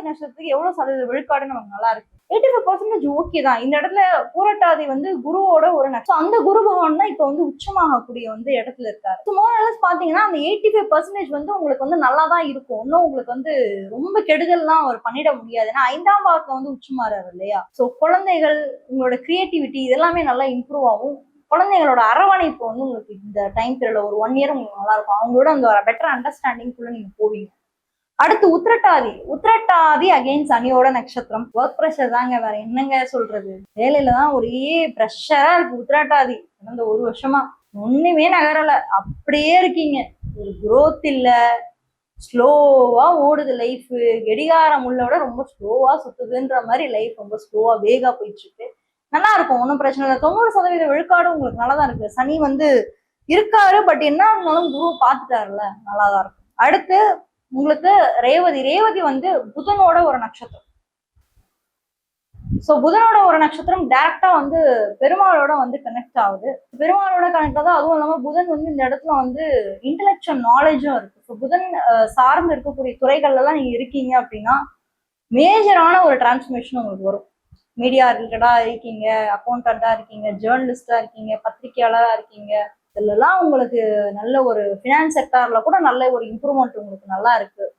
நட்சத்திரத்துக்கு எவ்வளவு சதவீத விழுக்காடு நமக்கு நல்லா இருக்கு? 85% ஓகே தான். இந்த இடத்துல பூரட்டாதி வந்து குருவோட ஒரு நட்சத்திரம். அந்த குரு பகவான் தான் இப்ப வந்து உச்சமாகக்கூடிய வந்து இடத்துல இருக்காரு. மோரலஸ் பாத்தீங்கன்னா அந்த 85% வந்து உங்களுக்கு வந்து நல்லா தான் இருக்கும். இன்னும் உங்களுக்கு வந்து ரொம்ப கெடுதல்லாம் அவர் பண்ணிட முடியாது. ஏன்னா 5ஆம் பாவத்துல வந்து உச்சமாறாரு இல்லையா? சோ குழந்தைகள், உங்களோட கிரியேட்டிவிட்டி இதெல்லாமே நல்லா இம்ப்ரூவ் ஆகும். குழந்தைகளோட அரவணைப்பு வந்து உங்களுக்கு இந்த டைம் பீரியட்ல ஒரு 1 இயர் உங்களுக்கு நல்லா இருக்கும். அவங்களோட அந்த பெட்டர் அண்டர்ஸ்டாண்டிங்குள்ள நீங்க போவீங்க. அடுத்து உத்திரட்டாதி அகைன் சனியோட நட்சத்திரம். ஒர்க் ப்ரெஷர் தாங்க, வேற என்னங்க சொல்றது. வேலையில தான் ஒரே ப்ரெஷரா இருக்கு. உத்திரட்டாதி கடந்த 1 வருஷமா ஒண்ணுமே நகரல, அப்படியே இருக்கீங்க. ஒரு குரோத் இல்ல, ஸ்லோவா ஓடுது லைஃப். கெடிகாரம் உள்ளோட ரொம்ப ஸ்லோவா சுத்துதுன்ற மாதிரி லைஃப் ரொம்ப ஸ்லோவா வேகா போயிட்டு இருக்கு. நல்லா இருக்கும், ஒன்றும் பிரச்சனை இல்லை. 90% விழுக்காடு உங்களுக்கு நல்லா தான் இருக்கு. சனி வந்து இருக்காரு, பட் என்ன இருந்தாலும் குரு பார்த்துட்டாருல, நல்லாதான் இருக்கும். அடுத்து உங்களுக்கு ரேவதி வந்து புதனோட ஒரு நட்சத்திரம். சோ புதனோட ஒரு நட்சத்திரம் டைரக்டா வந்து பெருமாளோட வந்து கனெக்ட் ஆகுது. பெருமாளோட கனெக்ட் ஆகுது. அதுவும் இல்லாம புதன் வந்து இந்த இடத்துல வந்து இன்டெலெக்சுவல் நாலேஜும் இருக்கு. ஸோ புதன் சார்ந்து இருக்கக்கூடிய துறைகள்ல எல்லாம் நீங்க இருக்கீங்க அப்படின்னா மேஜரான ஒரு டிரான்ஸ்ஃபர்மேஷன் உங்களுக்கு வரும். மீடியா ரிலேட்டடா இருக்கீங்க, அக்கௌண்டண்டா இருக்கீங்க, ஜேர்னலிஸ்டா இருக்கீங்க, பத்திரிகையாளரா இருக்கீங்க, இதுலலாம் உங்களுக்கு நல்ல ஒரு ஃபினான்ஸ் செக்டார்ல கூட நல்ல ஒரு இம்ப்ரூவ்மெண்ட் உங்களுக்கு நல்லா இருக்கு.